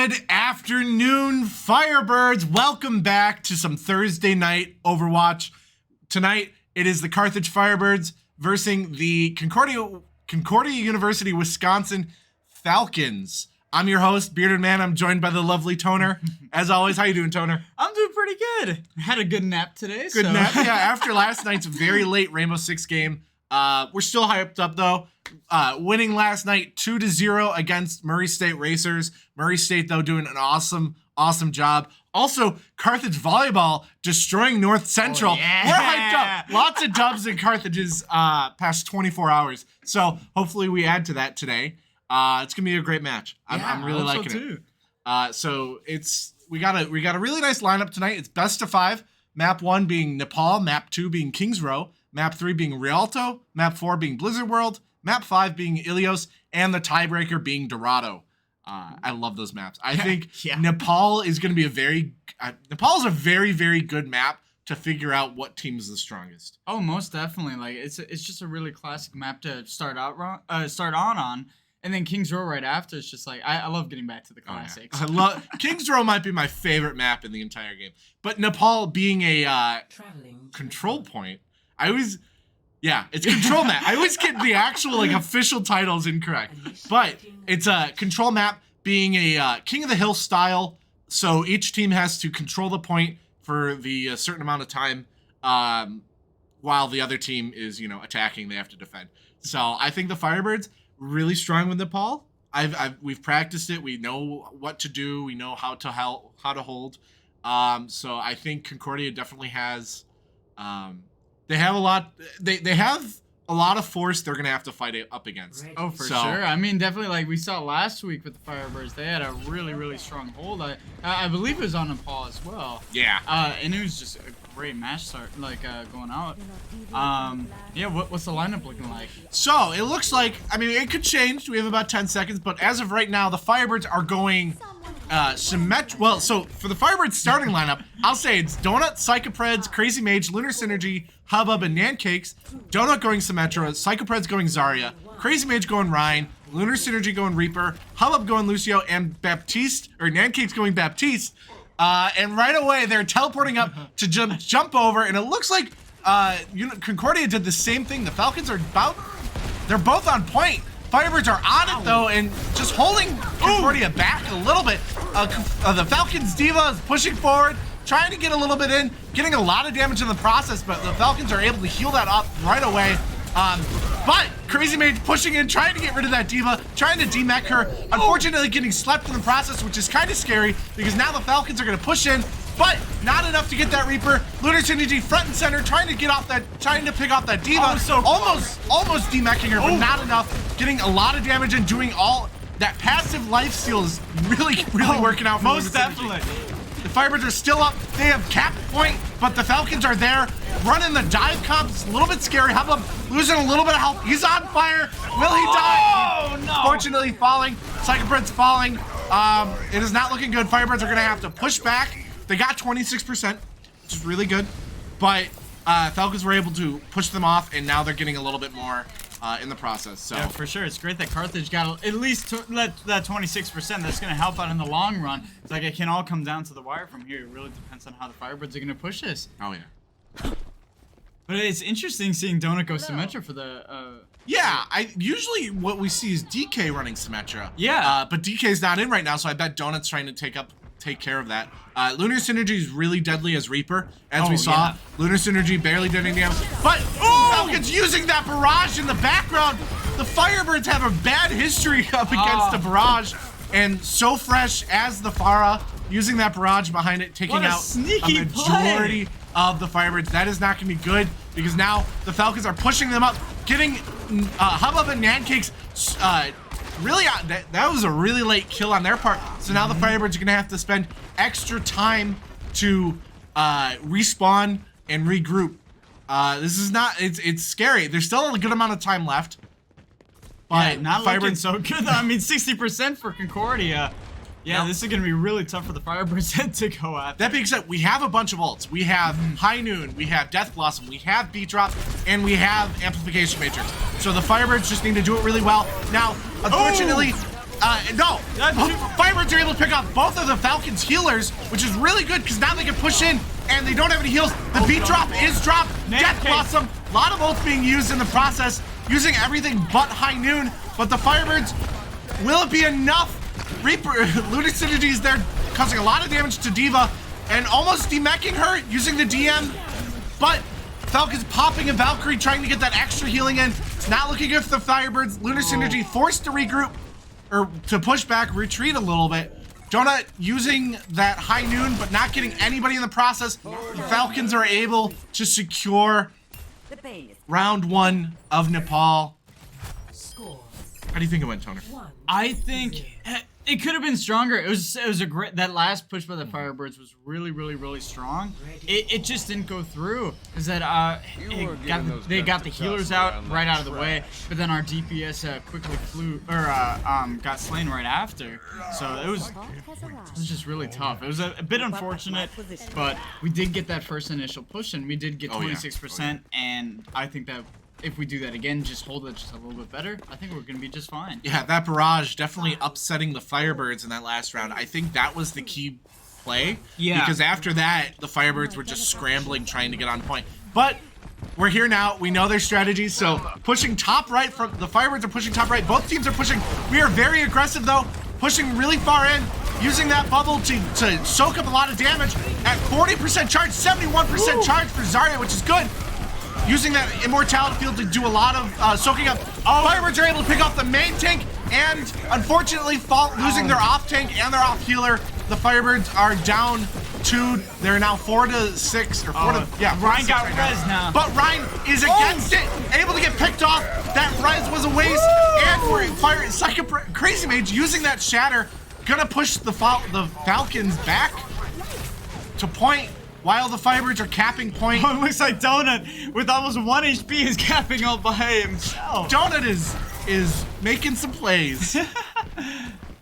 Good afternoon, Firebirds. Welcome back to some Thursday night Overwatch. Tonight, it is the Carthage Firebirds versus the Concordia University, Wisconsin Falcons. I'm your host, Bearded Man. I'm joined by the lovely Toner. As always, how you doing, Toner? I'm doing pretty good. I had a good nap today. Good nap, yeah. After last night's very late Rainbow Six game, we're still hyped up, though. Winning last night 2-0 against Murray State Racers. Murray State, though, doing an awesome job. Also, Carthage Volleyball destroying North Central. Oh, yeah. We're hyped up. Lots of dubs in Carthage's past 24 hours. So hopefully we add to that today. It's gonna be a great match. I'm really liking it. So we got a really nice lineup tonight. It's best of 5. Map 1 being Nepal, Map 2 being Kings Row, Map 3 being Rialto, Map 4 being Blizzard World, Map 5 being Ilios, and the tiebreaker being Dorado. I love those maps. I think Nepal is going to be Nepal is a very, very good map to figure out what team is the strongest. Oh, most definitely. Like it's just a really classic map to start on. And then Kings Row right after. It's just like I love getting back to the classics. Oh, yeah. I love Kings Row might be my favorite map in the entire game. But Nepal being a control point, it's control map. I always get the actual official titles incorrect. But it's a control map being a King of the Hill style. So each team has to control the point for the certain amount of time while the other team is, attacking. They have to defend. So I think the Firebirds really strong with Nepal. We've practiced it. We know what to do. We know how to hold. So I think Concordia definitely has. They have a lot. They have a lot of force. They're gonna have to fight it up against. Oh, for sure. I mean, definitely. Like we saw last week with the Firebirds, they had a really, really strong hold. I believe it was on Nepal as well. Yeah. And it was just a great match start, going out. Yeah. What's the lineup looking like? So it looks like. I mean, it could change. We have about 10 seconds, but as of right now, the Firebirds are going. Well, so for the Firebirds starting lineup, I'll say it's Donut, Psychopreds, Crazy Mage, Lunar Synergy, Hubbub, and Nancakes. Donut going Symmetra, Psychopreds going Zarya, Crazy Mage going Ryan, Lunar Synergy going Reaper, Hubbub going Lucio, and Nancakes going Baptiste. And right away they're teleporting up to jump over, and it looks like Concordia did the same thing. The Falcons they're both on point. Firebirds are on it, though, and just holding Concordia back a little bit. The Falcons D.Va is pushing forward, trying to get a little bit in, getting a lot of damage in the process, but the Falcons are able to heal that up right away. But Crazy Mage pushing in, trying to get rid of that D.Va, trying to demech her. Unfortunately, getting slept in the process, which is kind of scary, because now the Falcons are going to push in, but not enough to get that Reaper. Lunar Synergy front and center, trying to pick off that D.Va. Almost demeching her, but not enough. Getting a lot of damage and doing all that passive lifesteal is really working out for most definitely. The Firebirds are still up. They have capped point, but the Falcons are there. Running the dive comp. It's a little bit scary. Hubbub losing a little bit of health. He's on fire. Will he die? Oh, no. Fortunately, falling. Psychopred's falling. It is not looking good. Firebirds are going to have to push back. They got 26%, which is really good. But Falcons were able to push them off, and now they're getting a little bit more in the process. So yeah, for sure. It's great that Carthage got at least that 26%. That's going to help out in the long run. It's like it can all come down to the wire from here. It really depends on how the Firebirds are going to push this. Oh, yeah. But it's interesting seeing Donut go Symmetra for the... Yeah, usually what we see is DK running Symmetra. Yeah. But DK's not in right now, so I bet Donut's trying to take care of that. Lunar Synergy is really deadly as Reaper, as we saw. Yeah. Lunar Synergy barely doing any damage. But Falcons using that barrage in the background. The Firebirds have a bad history up against the barrage. And So Fresh as the Pharah, using that barrage behind it, taking out a majority of the Firebirds. That is not going to be good, because now the Falcons are pushing them up, getting Hubbub and Nancakes really, that was a really late kill on their part. So now the Firebirds are going to have to spend extra time to respawn and regroup. This is not, it's scary. There's still a good amount of time left. But not looking so good. I mean, 60% for Concordia. Yeah, this is going to be really tough for the Firebirds to go at. That being said, we have a bunch of ults. We have High Noon, we have Death Blossom, we have Beat Drop, and we have Amplification Matrix. So the Firebirds just need to do it really well. Now, unfortunately, No. Firebirds are able to pick off both of the Falcons' healers, which is really good because now they can push in and they don't have any heals. The beat drop is dropped. Death Blossom. A lot of ults being used in the process, using everything but High Noon. But the Firebirds, will it be enough? Reaper, Lunar Synergy is there, causing a lot of damage to D.Va and almost demeching her using the DM. But Falcons popping a Valkyrie, trying to get that extra healing in. It's not looking good for the Firebirds. Lunar Synergy forced to regroup, or to push back, retreat a little bit. Donut using that High Noon, but not getting anybody in the process. The Falcons are able to secure round 1 of Nepal. How do you think it went, Toner? I think it could have been stronger. It was a great, that last push by the Firebirds was really strong. It just didn't go through. Is that they got the healers out right out of the way, but then our DPS quickly got slain right after. So it was just really tough. It was a bit unfortunate, but we did get that first initial push and we did get 26%, and I think that if we do that again, just hold it just a little bit better, I think we're going to be just fine. Yeah, that barrage definitely upsetting the Firebirds in that last round. I think that was the key play. Yeah. Because after that, the Firebirds were just scrambling, trying to get on point. But we're here now. We know their strategies. So pushing top right, from the Firebirds are pushing top right. Both teams are pushing. We are very aggressive, though. Pushing really far in. Using that bubble to soak up a lot of damage. At 40% charge, 71% charge for Zarya, which is good. Using that Immortality field to do a lot of soaking up. Firebirds are able to pick off the main tank and unfortunately losing their off tank and their off healer. The Firebirds are down 2. They're now 4 to 6 or 4 to, yeah. Ryan got res now. But Ryan is against it, able to get picked off. That res was a waste. And for Crazy Mage using that shatter, gonna push the Falcons back to point. While the Firebirds are capping point. Oh, it looks like Donut with almost 1 HP is capping all by himself. Donut is making some plays.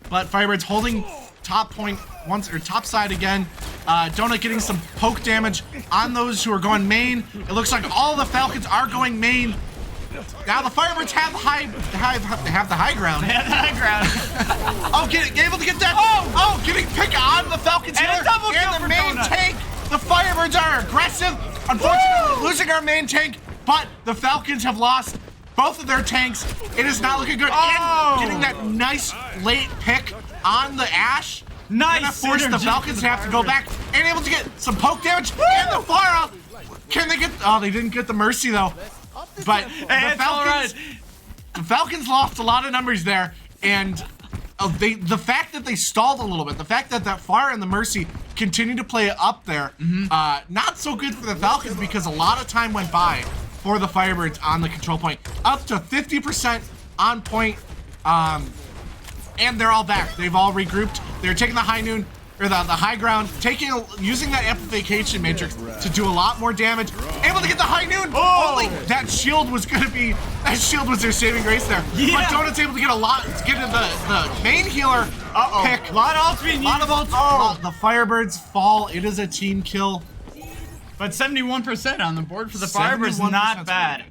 But Firebirds holding top point once, or top side again. Donut getting some poke damage on those who are going main. It looks like all the Falcons are going main. Now the Firebirds have the high ground. They have the high ground. Able to get that. Oh, getting picked on the Falcons and here. A double kill and the for main Donut. tank. The Firebirds are aggressive. Unfortunately, losing our main tank, but the Falcons have lost both of their tanks. It is not looking good. And getting that nice late pick on the Ashe. Nice. Gonna force the Falcons to have to go back and able to get some poke damage. And the Pharah. Can they get? Oh, they didn't get the Mercy though. But the Falcons lost a lot of numbers there, and the fact that they stalled a little bit, the fact that Pharah and the Mercy continue to play up there, not so good for the Falcons because a lot of time went by for the Firebirds on the control point, up to 50% on point, and they're all back. They've all regrouped. They're taking the High Noon, or the high ground, using that amplification matrix to do a lot more damage. Able to get the High Noon. Only that shield was their saving grace there. Yeah. But Donut's able to get the main healer pick. A lot of ults being used. A lot of ults. The Firebirds fall. It is a team kill. But 71% on the board for the Firebirds, not bad.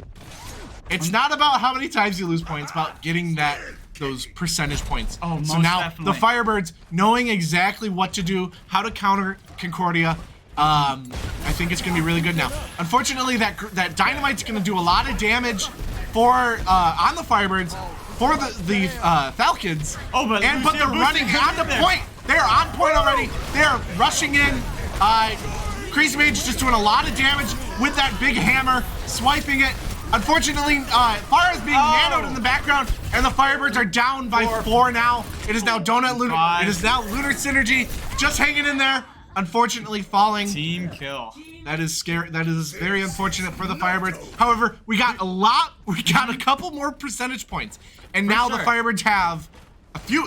It's not about how many times you lose points, about getting those percentage points. So now definitely. The Firebirds knowing exactly what to do, how to counter Concordia. I think it's gonna be really good now. Unfortunately, that Dynamite's gonna do a lot of damage on the Firebirds for the Falcons. But they're running on the point. They're on point already. They're rushing in. Crazy Mage just doing a lot of damage with that big hammer, swiping it. Unfortunately, Pharah is being nanoed in the background, and the Firebirds are down by 4 now. It is now Donut Lunar. It is now Lunar Synergy just hanging in there. Unfortunately, falling. Team kill. That is scary. That is very unfortunate for the Firebirds. However, we got a couple more percentage points, and now the Firebirds have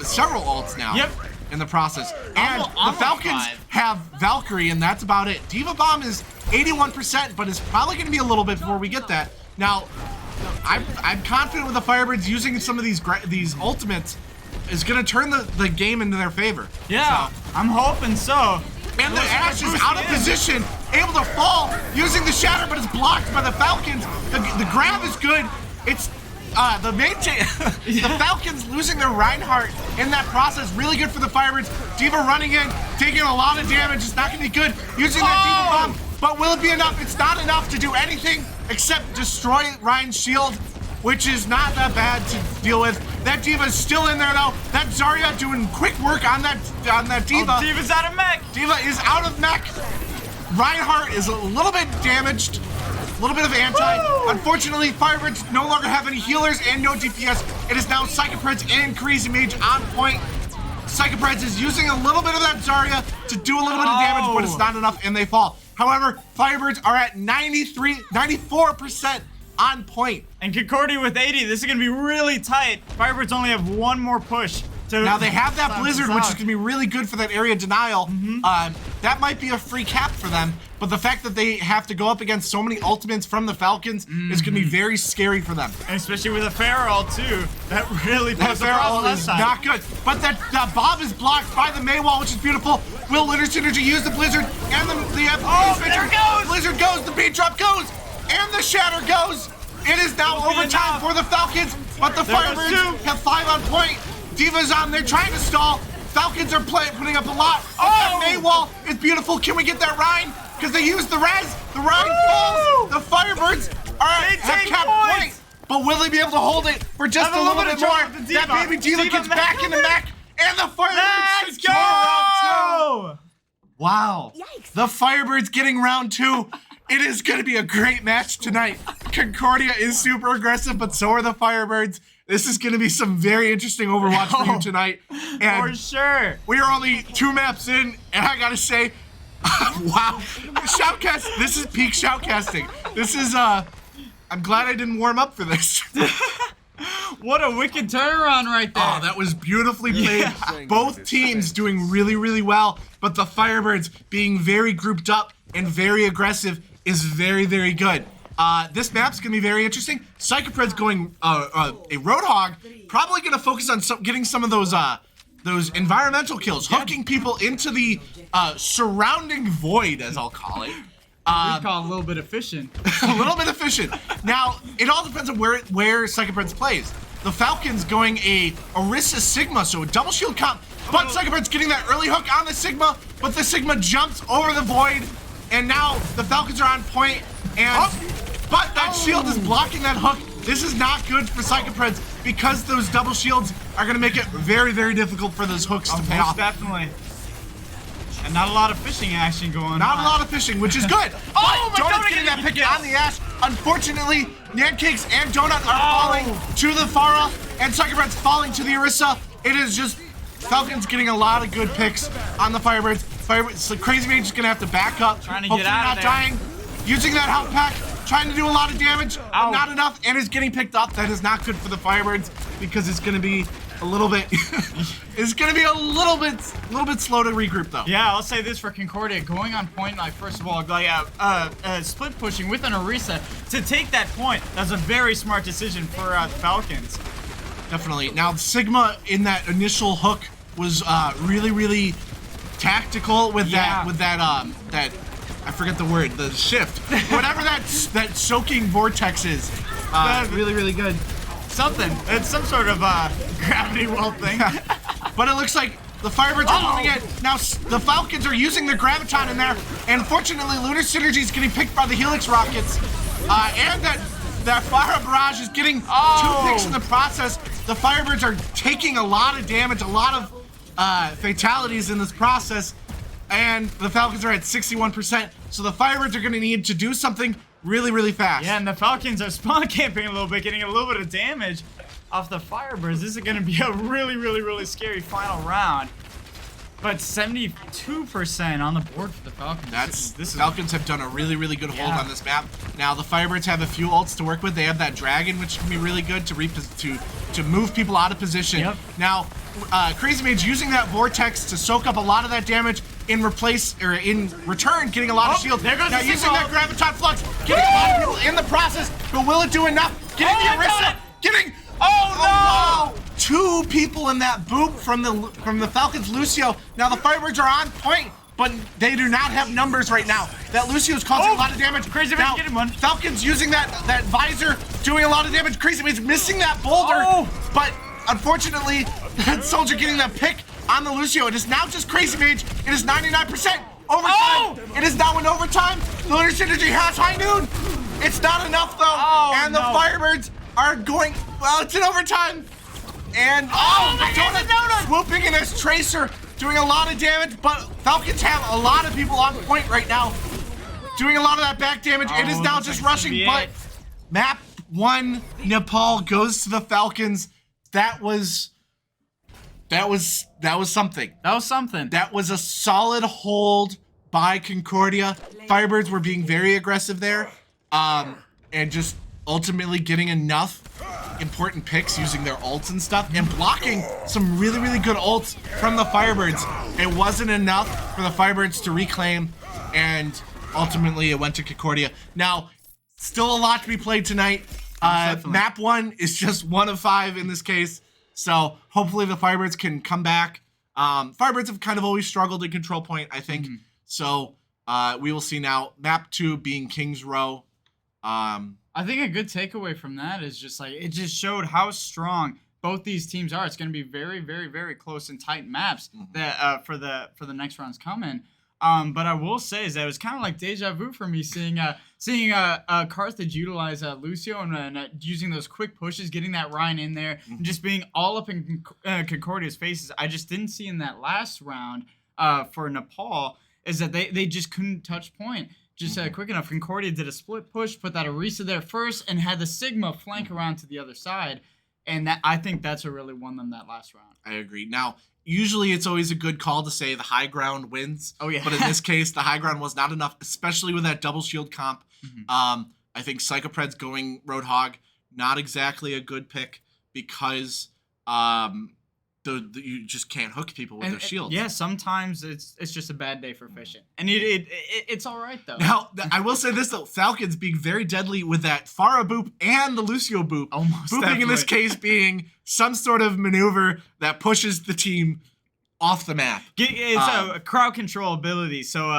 several ults now. Yep. In the process, and the Falcons have Valkyrie, and that's about it. D.Va Bomb is 81%, but it's probably going to be a little bit before we get that. Now, I'm confident with the Firebirds using some of these ultimates is going to turn the game into their favor. Yeah, so, I'm hoping so. And the Ashe is out of position, able to fall using the shatter, but it's blocked by the Falcons. The grab is good. the Falcons losing their Reinhardt in that process, really good for the Firebirds. D.Va running in, taking a lot of damage. It's not gonna be good using that D.Va bomb, but will it be enough? It's not enough to do anything except destroy Ryan's shield, which is not that bad to deal with. That D.Va is still in there though. That Zarya doing quick work on that D.Va. Oh, D.Va's out of mech. D.Va is out of mech. Reinhardt is a little bit damaged. A little bit of anti. Woo! Unfortunately, Firebirds no longer have any healers and no DPS. It is now Psychopreds and Crazy Mage on point. Psychopreds is using a little bit of that Zarya to do a little bit of damage, but it's not enough and they fall. However, Firebirds are at 94% on point. And Concordia with 80, this is gonna be really tight. Firebirds only have one more push. Now they have that Blizzard, which is gonna be really good for that area denial. That might be a free cap for them, but the fact that they have to go up against so many ultimates from the Falcons is gonna be very scary for them. And especially with a Pharaoh too, that really that Pharaoh is not good. But that Bob is blocked by the Maywall, which is beautiful. Will Litter Synergy use the Blizzard and the there it goes! Blizzard goes, the beat drop goes, and the Shatter goes. It is now overtime for the Falcons, but the Firebirds have 5 on point. D.Va's on there trying to stall. Falcons are putting up a lot. That Maywall is beautiful. Can we get that Rhine? Because they used the res. The Rhine falls. The Firebirds have capped point. But will they be able to hold it for just a little bit more? That baby D.Va gets back in the mech. And the Firebirds Let's go! round 2. Wow. Yikes. The Firebirds getting round 2. It is going to be a great match tonight. Concordia is super aggressive, but so are the Firebirds. This is going to be some very interesting Overwatch for you tonight. And for sure. We are only 2 maps in, and I got to say, wow. Shoutcast, this is peak shoutcasting. This is, I'm glad I didn't warm up for this. What a wicked turnaround right there. Oh, that was beautifully played. Yeah. Both teams doing really, really well, but the Firebirds being very grouped up and very aggressive is very, very good. This map's gonna be very interesting. Psychopred's going a Roadhog, probably gonna focus on getting some of those environmental kills, hooking people into the surrounding void, as I'll call it. We call it a little bit efficient. A little bit efficient. Now, it all depends on where Psychopreds plays. The Falcons going a Orisa Sigma, so a double shield comp, but Psychopred's getting that early hook on the Sigma, but the Sigma jumps over the void, and now the Falcons are on point, and but that shield is blocking that hook. This is not good for Psychopreds because those double shields are going to make it very, very difficult for those hooks to pay off. Definitely. And not a lot of fishing action going on. Not a lot of fishing, which is good. Oh, but Donut getting that pick on the Ash. Unfortunately, Nancakes and Donut are falling to the Pharah, and Psychopreds falling to the Orisa. It is just Falcons getting a lot of good picks on the Firebirds. So Crazy Mage is going to have to back up. Trying to hopefully get out not of there. dying. Using that health pack. Trying to do a lot of damage, but not enough, and is getting picked up. That is not good for the Firebirds because it's going to be a little bit. It's going to be a little bit slow to regroup though. Yeah, I'll say this for Concordia, going on point. Like first of all, like split pushing with an Orisa to take that point. That's a very smart decision for the Falcons. Definitely. Now Sigma in that initial hook was really, really tactical with that. I forget the word, the shift. Whatever that soaking vortex is. Really, really good. Something. It's some sort of gravity well thing. But it looks like the Firebirds are moving in. Now the Falcons are using their Graviton in there. And fortunately, Lunar Synergy is getting picked by the Helix Rockets. And that Fire Barrage is getting 2 picks in the process. The Firebirds are taking a lot of damage, a lot of fatalities in this process. And the Falcons are at 61%, so the Firebirds are going to need to do something really, really fast. Yeah, and the Falcons are spawn camping a little bit, getting a little bit of damage off the Firebirds. This is going to be a really, really, really scary final round. But 72% on the board for the Falcons. Falcons have done a really, really good hold on this map. Now the Firebirds have a few ults to work with. They have that Dragon, which can be really good to move people out of position. Yep. Now, Crazy Mage using that Vortex to soak up a lot of that damage in return, getting a lot of shield. There goes now the using Sigma. that Graviton Flux, getting a lot of people in the process, but will it do enough? Getting the Orisa, getting... Oh no! 2 people in that boop from the Falcons Lucio. Now the Firebirds are on point. but they do not have numbers right now. That Lucio's causing a lot of damage. Crazy now, Mage getting one. Falcons using that visor, doing a lot of damage. Crazy Mage missing that boulder, but unfortunately, that soldier getting that pick on the Lucio. It is now just Crazy Mage. It is 99%. Overtime. It is now in overtime. The Lunar Synergy has high noon. It's not enough though, and the Firebirds are going. Well, it's in overtime, and Donut swooping in his Tracer, doing a lot of damage. But Falcons have a lot of people on point right now, doing a lot of that back damage. It is now just rushing, but map 1 Nepal goes to the Falcons. That was something. That was something. That was a solid hold by Concordia. Firebirds were being very aggressive there, and just ultimately getting enough important picks using their ults and stuff, and blocking some really, really good ults from the Firebirds. It wasn't enough for the Firebirds to reclaim, and ultimately it went to Concordia. Now, still a lot to be played tonight. Map 1 is just 1 of 5 in this case. So hopefully the Firebirds can come back. Firebirds have kind of always struggled in control point, I think. So we will see now. Map 2 being King's Row. I think a good takeaway from that is just like it just showed how strong both these teams are. It's going to be very, very, very close and tight maps that for the next rounds coming. But I will say is that it was kind of like deja vu for me seeing Carthage utilize Lucio and using those quick pushes, getting that Ryan in there, and just being all up in Concordia's faces. I just didn't see in that last round for Nepal is that they just couldn't touch point just quick enough. Concordia did a split push, put that Orisa there first, and had the Sigma flank around to the other side. And I think that's what really won them that last round. I agree. Now, usually it's always a good call to say the high ground wins. Oh, yeah. But in this case, the high ground was not enough, especially with that double shield comp. I think Psychopred's going Roadhog, not exactly a good pick because you just can't hook people with their shields. Yeah, sometimes it's just a bad day for fishing. And it's all right, though. Now, I will say this, though. Falcons being very deadly with that Pharah boop and the Lucio boop. Almost Booping definitely. in this case being some sort of maneuver that pushes the team off the map. It's a crowd control ability, so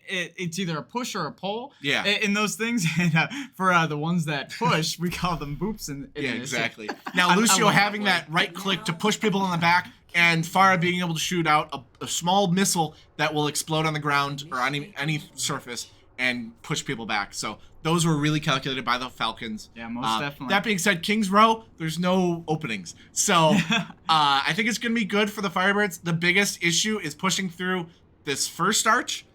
it's either a push or a pull. Yeah. In those things, and for the ones that push, we call them boops. Yeah, exactly. Now Lucio having that right click to push people in the back, and Farah being able to shoot out a small missile that will explode on the ground or any surface and push people back. So those were really calculated by the Falcons. Yeah, most definitely. That being said, King's Row, there's no openings. So I think it's going to be good for the Firebirds. The biggest issue is pushing through this first arch,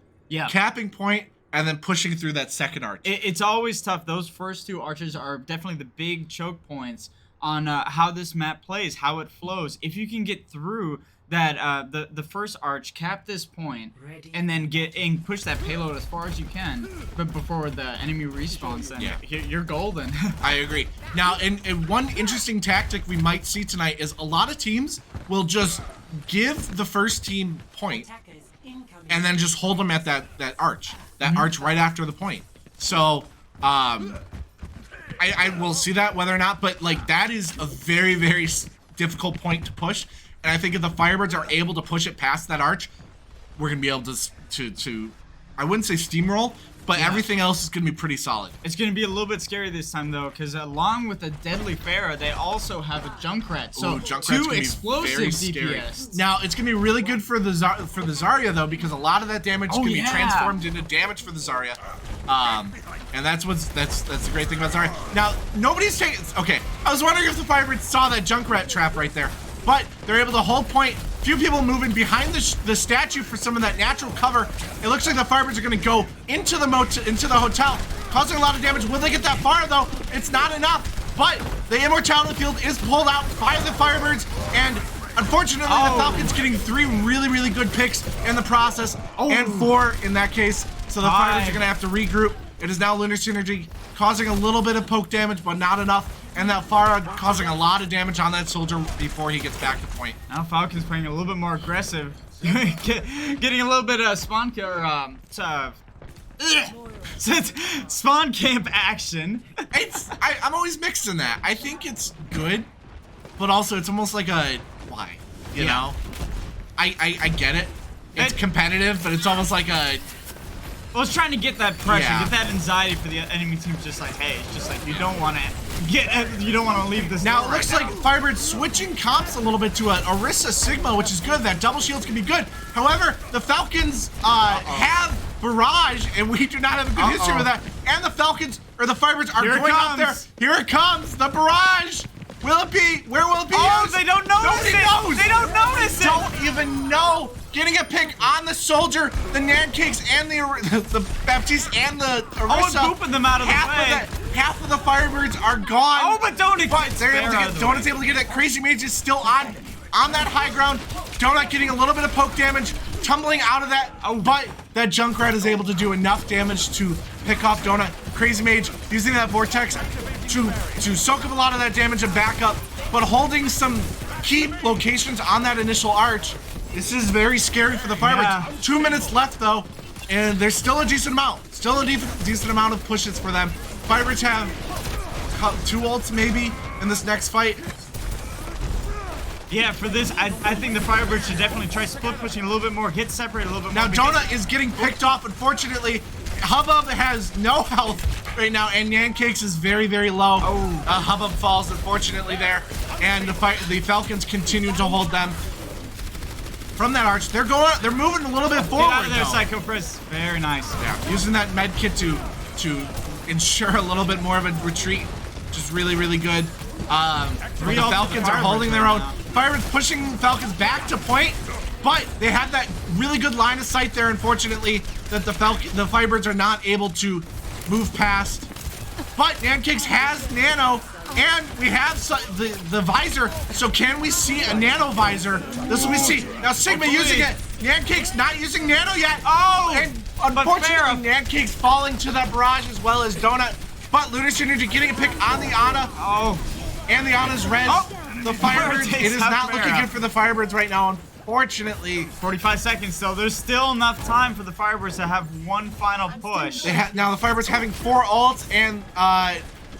capping point, and then pushing through that second arch. It's always tough. Those first two arches are definitely the big choke points on how this map plays, how it flows. If you can get through that the first arch, cap this point, and then push that payload as far as you can, but before the enemy respawns, then you're golden. I agree. Now, and one interesting tactic we might see tonight is a lot of teams will just give the first team point and then just hold them at that arch, arch right after the point. So I will see that whether or not, but like that is a very, very difficult point to push. And I think if the Firebirds are able to push it past that arch, we're going to be able to I wouldn't say steamroll, but everything else is going to be pretty solid. It's going to be a little bit scary this time, though, because along with the deadly Pharah, they also have a Junkrat. So two explosive DPS. Now, it's going to be really good for the Zarya, though, because a lot of that damage is going to be transformed into damage for the Zarya. And that's the great thing about Zarya. Now, nobody's taking... Okay, I was wondering if the Firebirds saw that Junkrat trap right there. But they're able to hold point. Few people moving behind the statue for some of that natural cover. It looks like the Firebirds are going to go into the hotel, causing a lot of damage. Will they get that far, though? It's not enough. But the Immortality Field is pulled out by the Firebirds, and unfortunately, the Falcons getting 3 really, really good picks in the process, and 4 in that case. So the Firebirds are going to have to regroup. It is now Lunar Synergy, causing a little bit of poke damage, but not enough. And that Farah causing a lot of damage on that soldier before he gets back to point. Now Falcon's playing a little bit more aggressive, getting a little bit of spawn camp action. I'm always mixed in that. I think it's good, but also it's almost like a why, you know? I get it. it's competitive, but it's almost like a... Well, it's trying to get that pressure, Yeah. get that anxiety for the enemy team. Just like, hey, it's just like you don't want to leave this. Now it looks like Firebirds switching comps a little bit to a Orisa Sigma, which is good. That double shields can be good. However, the Falcons have Barrage, and we do not have a good history with that. And the Falcons, or the Firebirds, are going out there. Here it comes, the Barrage. Will it be? Where will it be? Oh, they don't notice Nobody it. knows. They don't notice it. Don't even know. Getting a pick on the Soldier, the NECC, and the Baptiste, and the Orisa. Oh, booping them out of the way. Half of the Firebirds are gone. Oh, but Donut gets Donut's able to get that. Crazy Mage is still on that high ground. Donut getting a little bit of poke damage, tumbling out of that. Oh, but that Junkrat is able to do enough damage to pick off Donut. Crazy Mage using that Vortex to soak up a lot of that damage and back up, but holding some key locations on that initial arch. This is very scary for the Firebirds. Yeah. 2 minutes left though, and there's still a decent amount. Still a decent amount of pushes for them. Firebirds have 2 ults maybe in this next fight. Yeah, for this, I think the Firebirds should definitely try split pushing a little bit more, get separated a little bit more. Now Donut is getting picked off, unfortunately. Hubbub has no health right now, and NECC is very, very low. Hubbub falls, unfortunately, there. And the Falcons continue to hold them from that arch. They're moving a little bit forward. Get out of there, though. Psycho Press. Very nice. Yeah, using that med kit to ensure a little bit more of a retreat, which is really, really good. But the Falcons are holding their own. Firebirds pushing Falcons back to point, but they had that really good line of sight there, unfortunately, that the Firebirds are not able to move past. But NECC has Nano, and we have the visor, so can we see a Nano visor? This will be see. Now Sigma using it. NECC's not using Nano yet. Oh, and unfortunately NECC's falling to that Barrage as well as Donut. But Lunar Synergy getting a pick on the Ana. Oh, and the Ana's res. The Firebirds, it is not looking good for the Firebirds right now, unfortunately. 45 seconds, so there's still enough time for the Firebirds to have one final push. Now the Firebirds having 4 ults, and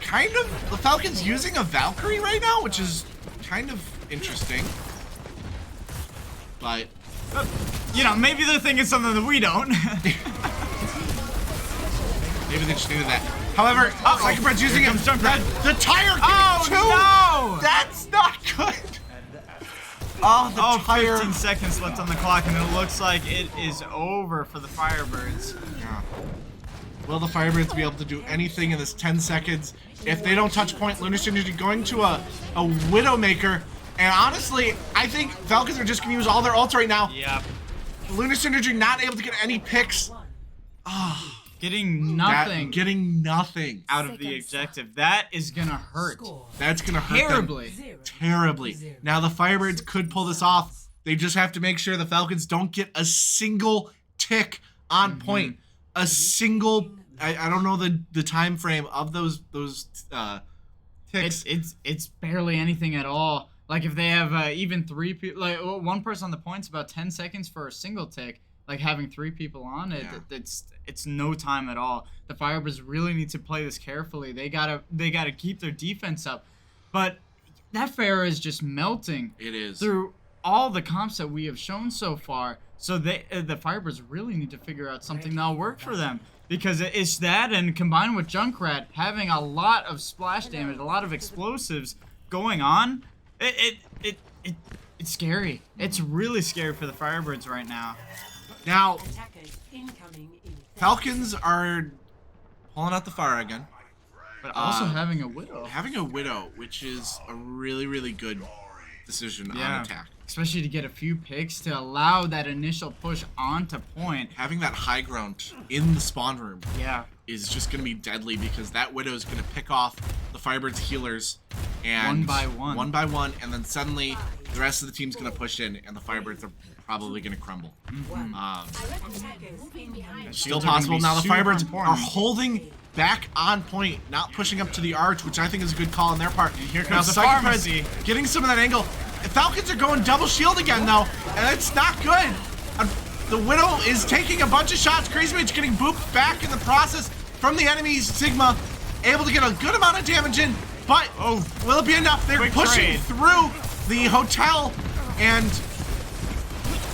kind of the Falcons using a Valkyrie right now, which is kind of interesting. But you know, maybe they're thinking something that we don't. Maybe they just needed that. However, Psychopred's using it. The tire getting 2! No! That's not good! The tire. 15 seconds left on the clock, and it looks like it is over for the Firebirds. Yeah. Will the Firebirds be able to do anything in this 10 seconds? If they don't touch point, Lunar Synergy going to a Widowmaker. And honestly, I think Falcons are just going to use all their ults right now. Yep. Lunar Synergy not able to get any picks. Getting nothing. Getting nothing out of the objective. That is gonna hurt. That's gonna hurt terribly. Them terribly. Now the Firebirds could pull this off. They just have to make sure the Falcons don't get a single tick on point. A single. I don't know the time frame of those ticks. It's barely anything at all. Like if they have even 3 people, like one person on the point's about 10 seconds for a single tick. Like having 3 people on it, it's no time at all. The Firebirds really need to play this carefully. They gotta keep their defense up. But that Pharah is just melting. It is. Through all the comps that we have shown so far. So the Firebirds really need to figure out something that'll work for them. Because it's that, and combined with Junkrat having a lot of splash damage, a lot of explosives going on, it's scary. It's really scary for the Firebirds right now. Now, Falcons are pulling out the fire again. But also having a Widow. Having a Widow, which is a really, really good decision on attack. Especially to get a few picks to allow that initial push onto point. Having that high ground in the spawn room is just going to be deadly because that Widow is going to pick off the Firebirds healers. And one by one, and then suddenly the rest of the team's going to push in, and the Firebirds are probably going to crumble. Still possible. Now the Firebirds are holding back on point, not pushing up to the arch, which I think is a good call on their part. And here comes the Pharmacy. Getting some of that angle. The Falcons are going double shield again, though, and it's not good. The Widow is taking a bunch of shots. Crazy Mage getting booped back in the process from the enemy's Sigma. Able to get a good amount of damage in, but will it be enough? They're pushing through the hotel, and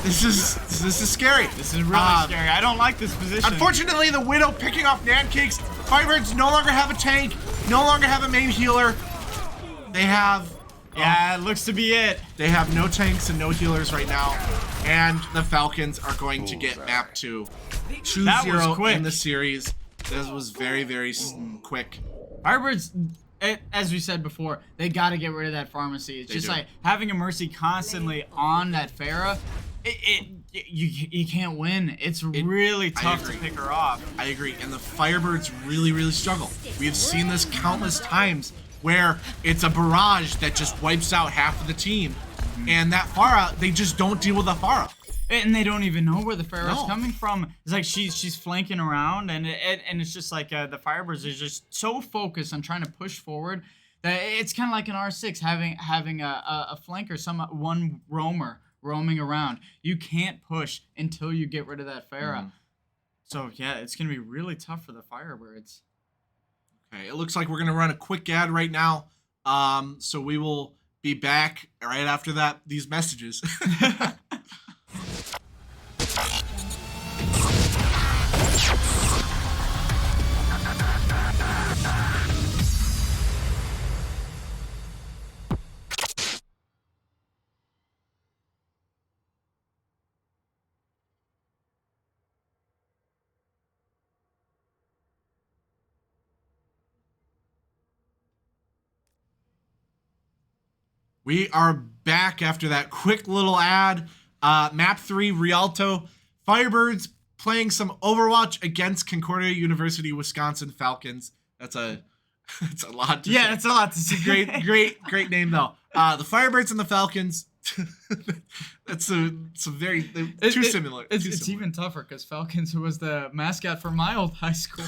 This is scary. This is really scary. I don't like this position. Unfortunately, the Widow picking off Nancakes. Firebirds no longer have a tank, no longer have a main healer. They have... Yeah, it looks to be it. They have no tanks and no healers right now. And the Falcons are going to get map 2. 2-0 in the series. This was very, very quick. Firebirds, as we said before, they got to get rid of that pharmacy. It's just like having a Mercy constantly on that Pharah. You can't win. It's really tough to pick her off. I agree. And the Firebirds really, really struggle. We have seen this countless times where it's a barrage that just wipes out half of the team. And that Pharah, they just don't deal with the Pharah. And they don't even know where the Pharah's coming from. It's like she's flanking around, and it's just like the Firebirds are just so focused on trying to push forward that it's kind of like an R6 having a flanker, one roamer roaming around. You can't push until you get rid of that Pharah. So yeah, it's gonna be really tough for the Firebirds. Okay, it looks like we're gonna run a quick ad right now. So we will be back right after these messages. We are back after that quick little ad. Map 3, Rialto. Firebirds playing some Overwatch against Concordia University, Wisconsin Falcons. That's a lot to say. That's a lot to say. Great name though. The Firebirds and the Falcons. That's some very too similar. It's even tougher because Falcons was the mascot for my old high school.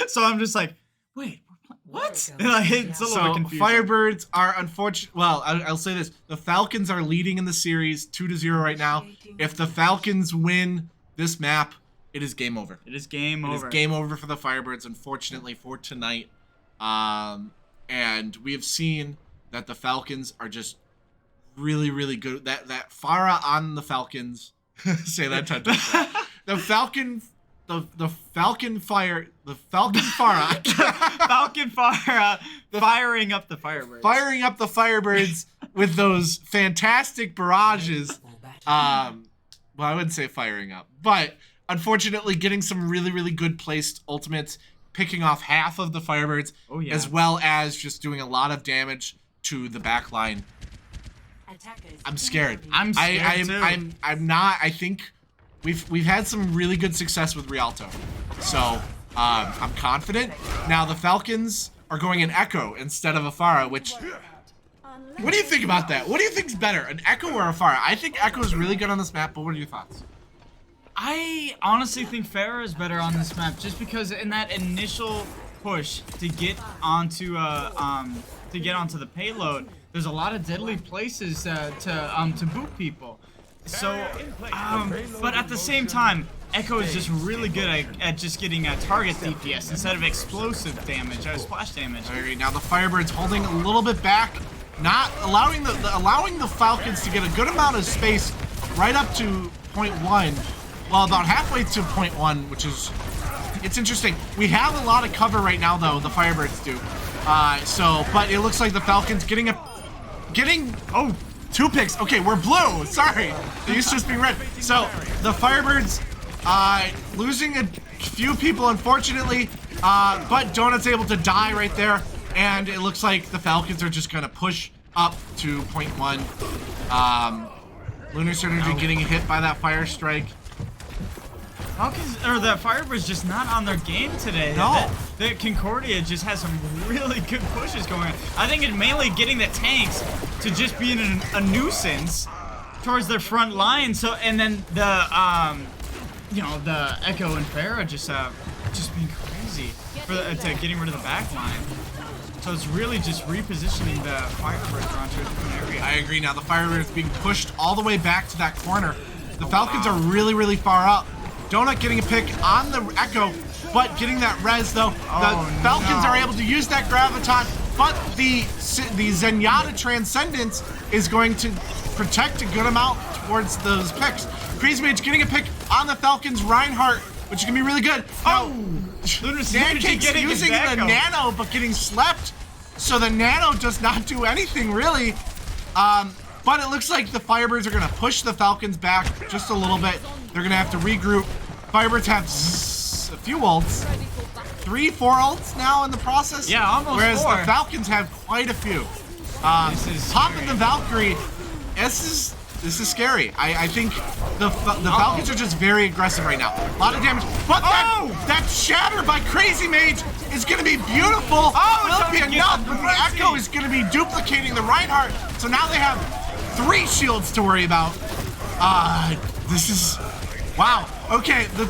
So I'm just like, wait. What? It's a little bit confusing. Firebirds are unfortunate. Well, I'll say this: the Falcons are leading in the series 2-0 right now. If the Falcons win this map, it is game over. It is game over. It is game over for the Firebirds, unfortunately, for tonight. And we have seen that the Falcons are just really, really good. That Pharah on the Falcons. Say that 10 times. The Falcon Pharah. Falcon Pharah firing up the Firebirds. Firing up the Firebirds with those fantastic barrages. Well, I wouldn't say firing up, but unfortunately getting some really, really good placed ultimates, picking off half of the Firebirds, as well as just doing a lot of damage to the back line. I'm scared. I'm scared too. I'm not. I think we've had some really good success with Rialto, so I'm confident. Now the Falcons are going an Echo instead of a Pharah, which, what do you think about that? What do you think's better, an Echo or a Pharah? I think Echo is really good on this map, but what are your thoughts? I honestly think Pharah is better on this map, just because in that initial push to get onto the payload, there's a lot of deadly places to boot people. So, but at the same time, Echo is just really good at just getting a target DPS instead of explosive damage, splash damage. I agree. Now the Firebirds holding a little bit back, not allowing the Falcons to get a good amount of space right up to .1. Well, about halfway to .1, which is, it's interesting. We have a lot of cover right now, though. The Firebirds do. But it looks like the Falcons getting 2 picks. Okay, we're blue. Sorry. They used to just being red. So the Firebirds losing a few people, unfortunately. But Donut's able to die right there. And it looks like the Falcons are just going to push up to .1. Lunar Synergy getting hit by that Fire Strike. The Firebirds just not on their game today. No. The Concordia just has some really good pushes going on. I think it's mainly getting the tanks to just be a nuisance towards their front line. So, and then the the Echo and Pharah just being crazy to getting rid of the back line. So it's really just repositioning the Firebirds onto a different area. I agree. Now the Firebirds being pushed all the way back to that corner. The Falcons are really, really far up. Donut getting a pick on the Echo, but getting that res though. The Falcons are able to use that Graviton, but the Zenyatta Transcendence is going to protect a good amount towards those picks. Crazy Mage getting a pick on the Falcons. Reinhardt, which is gonna be really good. Oh! Nancake's using the nano, but getting slept. So the nano does not do anything really. But it looks like the Firebirds are gonna push the Falcons back just a little bit. They're gonna have to regroup. Firebirds have a few ults. 3, 4 ults now in the process. Yeah, almost Whereas 4. the Falcons have quite a few. Popping the Valkyrie. This is scary. I think the Falcons are just very aggressive right now. A lot of damage. But that shatter by Crazy Mage is going to be beautiful. Will it be enough? But the Echo is going to be duplicating the Reinhardt. So now they have 3 shields to worry about. This is... Wow. Okay, the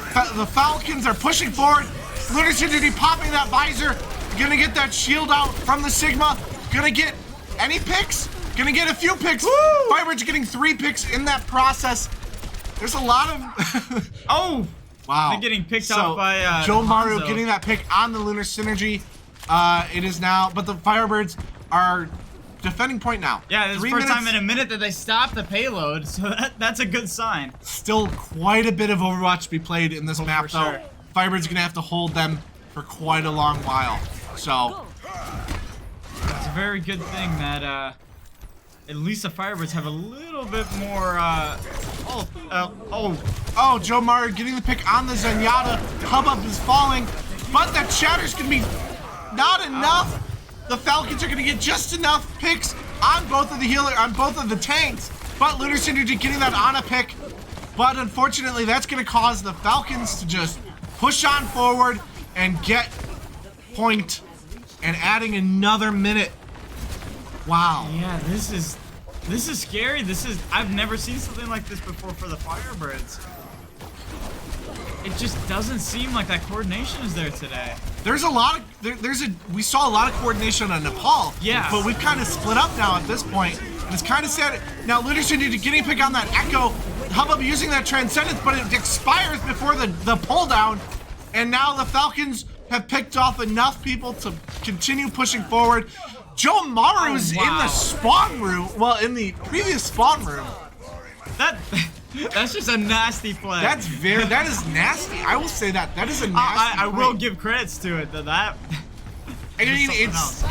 Falcons are pushing forward. Lunar Synergy popping that visor. Gonna get that shield out from the Sigma. Gonna get any picks? Gonna get a few picks. Firebirds getting 3 picks in that process. There's a lot of... Oh! Wow. They're getting picked off by Joe Mario Hanzo. getting that pick on the Lunar Synergy. It is now... But the Firebirds are defending point now. Yeah, this is the 3 first minutes. time in a minute that they stopped the payload, so that's a good sign. Still quite a bit of Overwatch to be played in this map, for though. sure. Firebirds gonna have to hold them for quite a long while. So... It's a very good thing that at least the Firebirds have a little bit more Oh, Joe Mario getting the pick on the Zenyatta. Hubbub is falling, but that Shatter's gonna be not enough. The Falcons are gonna get just enough picks on both of the tanks. But Lunar Synergy getting that Ana pick. But unfortunately, that's gonna cause the Falcons to just push on forward and get point, and adding another minute. Wow. Yeah, this is scary. I've never seen something like this before for the Firebirds. It just doesn't seem like that coordination is there today. There's a lot of we saw a lot of coordination on Nepal. Yeah. But we've kind of split up now at this point. And it's kind of sad. Now Lunar Synergy getting pick on that Echo. Hubbub using that Transcendence, but it expires before the pull down. And now the Falcons have picked off enough people to continue pushing forward. Joe Maru's in the spawn room. Well, in the previous spawn room. That's just a nasty play. That is nasty. I will say that. That is a nasty I play. will give credits to it. That I mean, it's...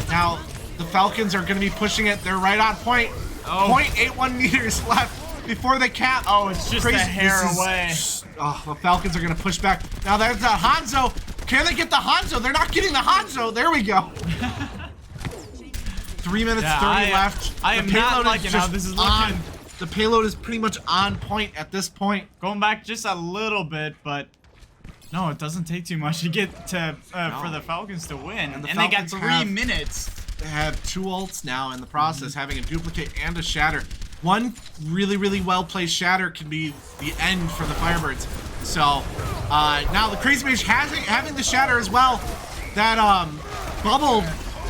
Now, the Falcons are going to be pushing it. They're right on point. 0.81 meters left before they cap. Oh, it's just a hair away. Oh, the Falcons are going to push back. Now, there's the Hanzo. Can they get the Hanzo? They're not getting the Hanzo. There we go. 3 minutes 30 left. I am not liking how this is looking. The payload is pretty much on point at this point. Going back just a little bit, but no, it doesn't take too much to get to for the Falcons to win. And they got 3 minutes. They have 2 ults now in the process, having a duplicate and a shatter. One really, really well-placed shatter can be the end for the Firebirds. So now the Crazy Mage having the shatter as well. That bubble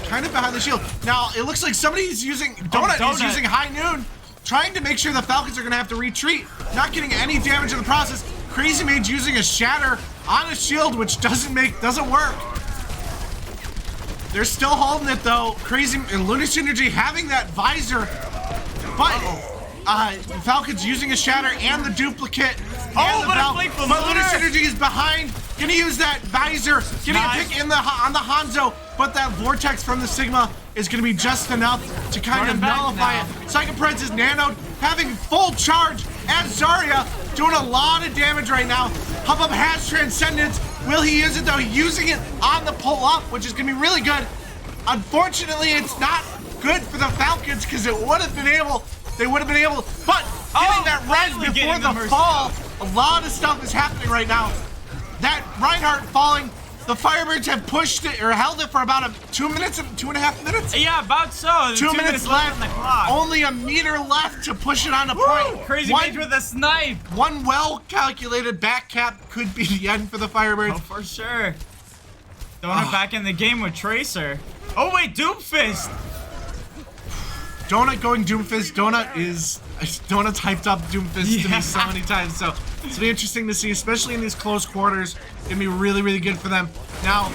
kind of behind the shield. Now it looks like somebody's using Donut is using High Noon, trying to make sure the Falcons are gonna have to retreat, not getting any damage in the process. Crazy Mage using a shatter on a shield, which doesn't work. They're still holding it though. Crazy and Lunar Synergy having that visor, but Falcons using a shatter and the duplicate. But Lunar Synergy is behind. Gonna use that visor. Getting a pick on the Hanzo, but that vortex from the Sigma is gonna be just enough to kind of nullify it. Psychopreds is nanoed, having full charge as Zarya, doing a lot of damage right now. Hubbub has Transcendence. Will he use it though? Using it on the pull up, which is gonna be really good. Unfortunately, it's not good for the Falcons because they would have been able, but getting that res before the fall, a lot of stuff is happening right now. That Reinhardt falling, the Firebirds have pushed it or held it for about 2 minutes, 2.5 minutes. Yeah, about so. 2 minutes left on the clock. Only a meter left to push it on a point. Crazy Mage with a snipe. One well-calculated back cap could be the end for the Firebirds. Oh, for sure. Throwing it back in the game with Tracer. Oh wait, Doomfist. Donut going Doomfist. Donut's hyped up Doomfist to me so many times. So it's gonna be interesting to see, especially in these close quarters. It's gonna be really, really good for them. Now,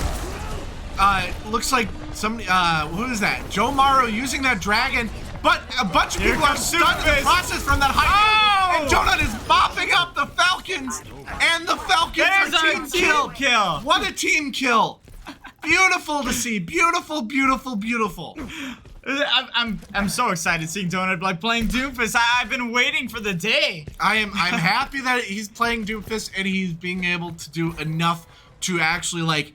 looks like somebody, who is that? Joe Mario using that dragon, but a bunch of people are stunned in the process from that high kill. And Donut is mopping up the Falcons, and the Falcons are team kill. What a team kill. Beautiful to see. Beautiful, beautiful, beautiful. I'm so excited seeing Donut like playing Doomfist. I've been waiting for the day. I'm happy that he's playing Doomfist and he's being able to do enough to actually like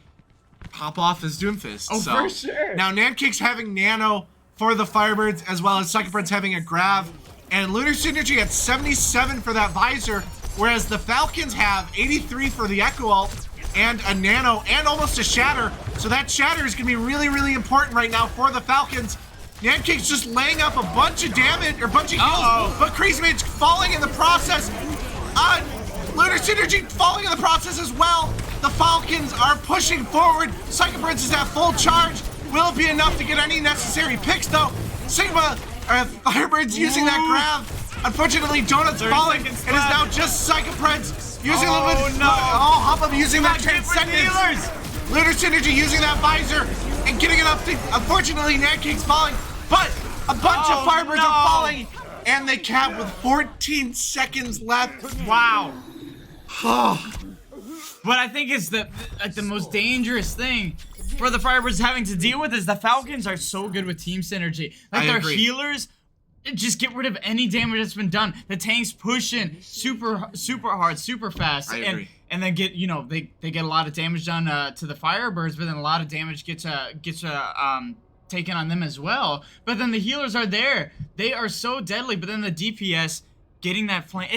pop off his Doomfist. Oh, for sure. Now NECC's having Nano for the Firebirds, as well as Suckerfred's having a Grav, and Lunar Synergy at 77 for that Visor, whereas the Falcons have 83 for the Echo Ult and a Nano and almost a Shatter. So that Shatter is going to be really, really important right now for the Falcons. NECC's just laying up a bunch of damage, or a bunch of heals, but Crazy Mage falling in the process. Lunar Synergy falling in the process as well. The Falcons are pushing forward. Suckerfred's is at full charge. Will it be enough to get any necessary picks though? Sigma, Firebirds using that Grav. Unfortunately, Donut's falling. It is now just Psychopreds using a little bit. Hubbub using that Transcendence. Lunar Synergy using that Visor and getting it up to. Unfortunately, NECC's falling, but a bunch of Firebirds are falling, and they cap with 14 seconds left. Wow. What I think is the most dangerous thing for the Firebirds having to deal with is the Falcons are so good with team synergy. Like their healers just get rid of any damage that's been done. The tanks push in super hard, super fast, and then get they get a lot of damage done to the Firebirds, but then a lot of damage gets taken on them as well. But then the healers are there; they are so deadly. But then the DPS getting that flame,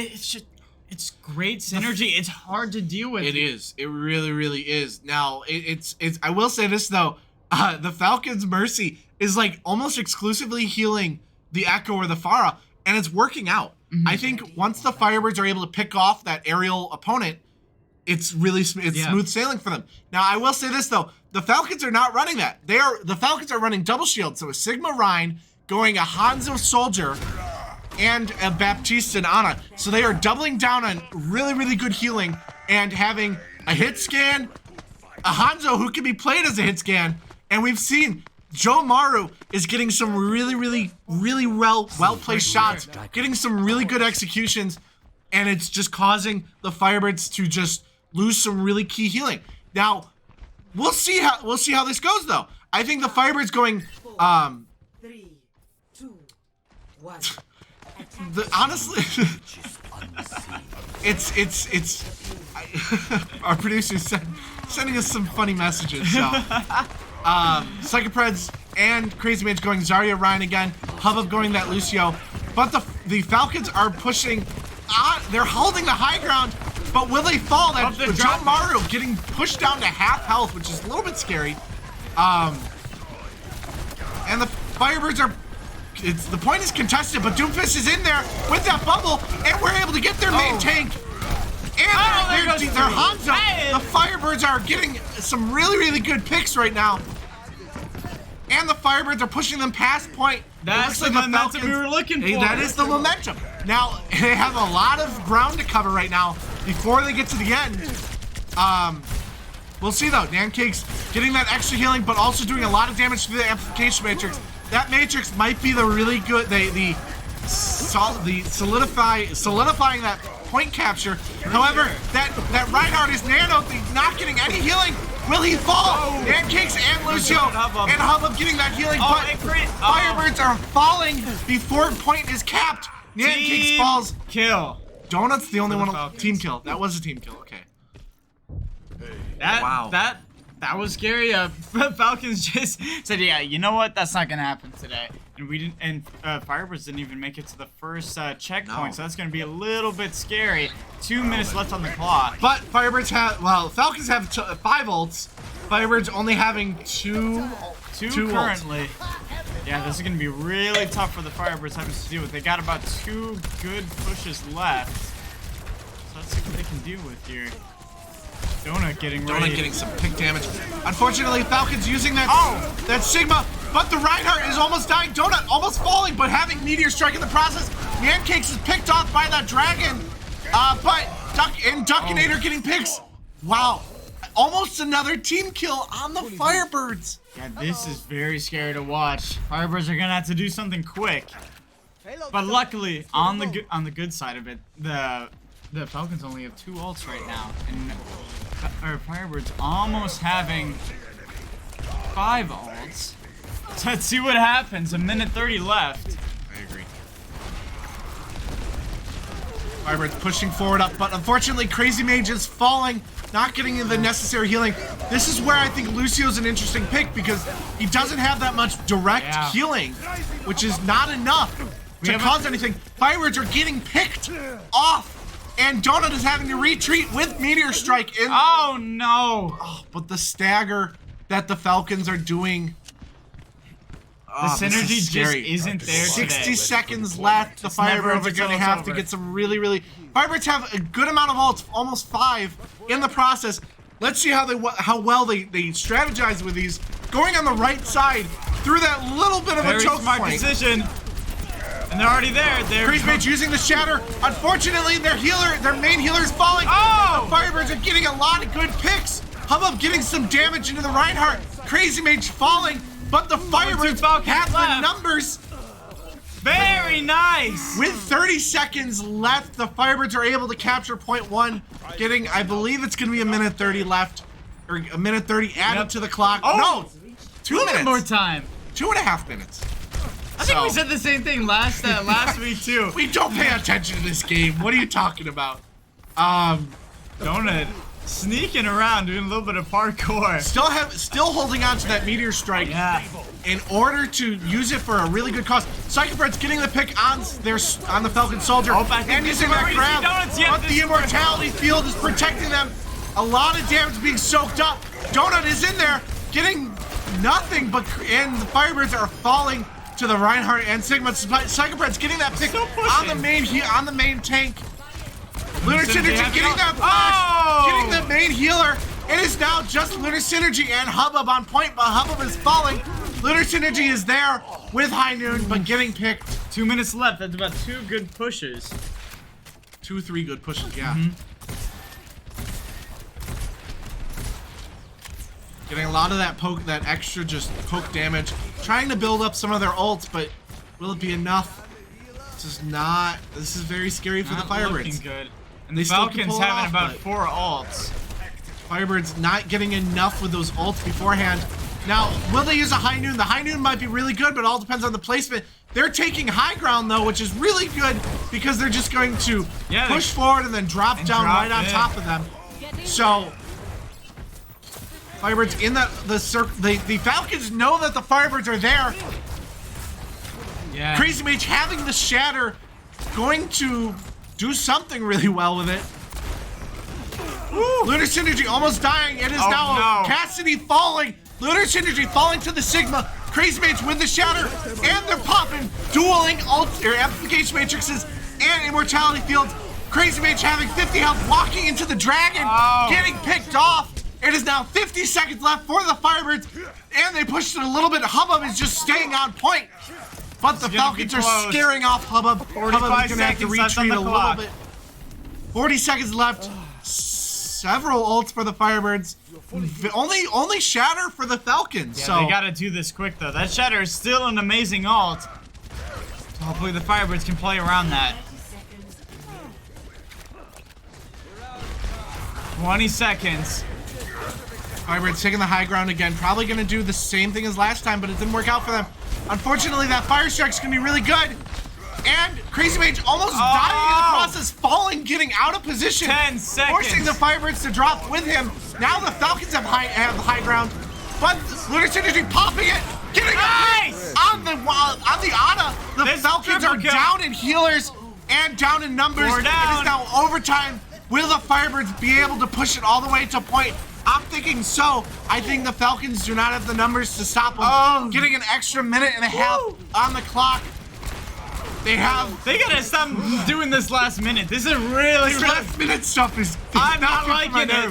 it's great synergy. It's hard to deal with. It is. It really, really is. Now, it's. I will say this though, the Falcons' Mercy is like almost exclusively healing the Echo or the Pharah, and it's working out. I think once the Firebirds are able to pick off that aerial opponent, it's really smooth sailing for them. Now, I will say this though, the Falcons are not running that. The Falcons are running double shield, so a Sigma Rhine going a Hanzo Soldier and a Baptiste and Ana. So they are doubling down on really, really good healing and having a hit scan, a Hanzo who can be played as a hit scan, and we've seen Joe Maru is getting some really, really, really well-placed shots, getting some really good executions, and it's just causing the Firebirds to just lose some really key healing. Now, we'll see how this goes though. I think the Firebirds going 3, 2, 1. Honestly, our producer's sending us some funny messages. So, Psychopreds and Crazy Mage going Zarya Ryan again. Hubbub going that Lucio, but the Falcons are pushing. They're holding the high ground, but will they fall? That John Maru getting pushed down to half health, which is a little bit scary. And the Firebirds are. The point is contested, but Doomfist is in there with that bubble, and we're able to get their main tank. And their Hanzo. The Firebirds are getting some really, really good picks right now. And the Firebirds are pushing them past point. That's the momentum we were looking for. Hey, that is the momentum. Now, they have a lot of ground to cover right now before they get to the end. We'll see though. NECC's getting that extra healing, but also doing a lot of damage to the amplification matrix. That matrix might be the really good, solidifying that point capture. However, that Reinhardt is Nano not getting any healing. Will he fall? NECC and Lucio and Hubbub getting that healing, but Firebirds are falling before point is capped. NECC falls. Kill. Donut's the only one. Team kill. That was a team kill. Okay. That was scary. Falcons just said, "Yeah, you know what? That's not gonna happen today." And we didn't. And Firebirds didn't even make it to the first checkpoint, so that's gonna be a little bit scary. 2 minutes left on the clock. But Firebirds have. Well, Falcons have 5 ults. Firebirds only having two currently. Yeah, this is gonna be really tough for the Firebirds having to deal with. They got about 2 good pushes left, so let's see what they can deal with here. Donut getting some pick damage. Unfortunately, Falcons using that Sigma, but the Reinhardt is almost dying. Donut almost falling, but having Meteor Strike in the process. Pancakes is picked off by that Dragon, but Duckinator getting picks. Wow. almost another team kill on the Firebirds. Yeah, this is very scary to watch. Firebirds are gonna have to do something quick. But luckily, on the good side of it, the Falcons only have 2 ults right now, and our Firebirds almost having 5 ults. So let's see what happens. 1:30 left. I agree. Firebirds pushing forward up, but unfortunately Crazy Mage is falling, not getting the necessary healing. This is where I think Lucio's an interesting pick because he doesn't have that much direct healing, which is not enough to cause anything. Firebirds are getting picked off, and Donut is having to retreat with Meteor Strike in. Oh no! Oh, but the stagger that the Falcons are doing. The synergy just isn't there 60 today. seconds left. The Firebirds are going to have to get some really. Firebirds have a good amount of ults, almost 5 in the process. Let's see how well they strategize with these. Going on the right side through that little bit of a choke smart point. decision. And they're already there. Crazy Mage using the Shatter. Unfortunately, their main healer is falling. Oh! The Firebirds are getting a lot of good picks. Hubbub getting some damage into the Reinhardt. Crazy Mage falling, but the Firebirds have the numbers. Very nice. With 30 seconds left, the Firebirds are able to capture point 1, getting, I believe it's going to be 1:30 left, or 1:30 added to the clock. Oh! No, 2 minutes. More time. 2.5 minutes. I think we said the same thing last week too. We don't pay attention to this game. What are you talking about? Donut sneaking around, doing a little bit of parkour. Still holding on to that Meteor Strike. Yeah. In order to use it for a really good cause. Psychopred's getting the pick on the Falcon Soldier and using that grab, but the Immortality Field is protecting them. A lot of damage being soaked up. Donut is in there, getting nothing, and the Firebirds are falling to the Reinhardt and Sigma. Psychopred's getting that pick on the main tank. Lunar Synergy getting that flash, getting the main healer. It is now just Lunar Synergy and Hubbub on point, but Hubbub is falling. Lunar Synergy is there with High Noon, but getting picked. 2 minutes left. That's about 2 good pushes. 2-3 good pushes, yeah. Getting a lot of that extra just poke damage. Trying to build up some of their ults, but will it be enough? This is very scary for the Firebirds. Looking good. And the Falcons having about 4 ults. Firebirds not getting enough with those ults beforehand. Now, will they use a High Noon? The High Noon might be really good, but it all depends on the placement. They're taking high ground, though, which is really good because they're just going to push forward and then drop down right on top of them. So, Firebirds in the circle. The Falcons know that the Firebirds are there. Yeah. Crazy Mage having the Shatter, going to do something really well with it. Woo. Lunar Synergy almost dying. It is now Cassidy falling. Lunar Synergy falling to the Sigma. Crazy Mage with the Shatter, and they're popping, dueling amplification matrices and immortality fields. Crazy Mage having 50 health, walking into the dragon, getting picked off. It is now 50 seconds left for the Firebirds, and they pushed it a little bit. Hubbub is just staying on point, but the Falcons are scaring off Hubbub. Hubbub is gonna have to retreat a little bit. 40 seconds left. Several ults for the Firebirds. Only Shatter for the Falcons. Yeah, so they gotta do this quick though. That Shatter is still an amazing ult. So hopefully the Firebirds can play around that. 20 seconds. Firebirds taking the high ground again. Probably gonna do the same thing as last time, but it didn't work out for them. Unfortunately, that Fire Strike's gonna be really good. And Crazy Mage almost dying in the process, falling, getting out of position. 10 seconds. Forcing the Firebirds to drop with him. Now the Falcons have high ground, but Lunar Synergy popping it, getting on the Ana. The Falcons are down in healers and down in numbers. It is now overtime. Will the Firebirds be able to push it all the way to point? I'm thinking so. I think the Falcons do not have the numbers to stop them. Getting an extra minute and a half on the clock. They gotta stop doing this last minute. This is really last minute stuff is I'm not liking it.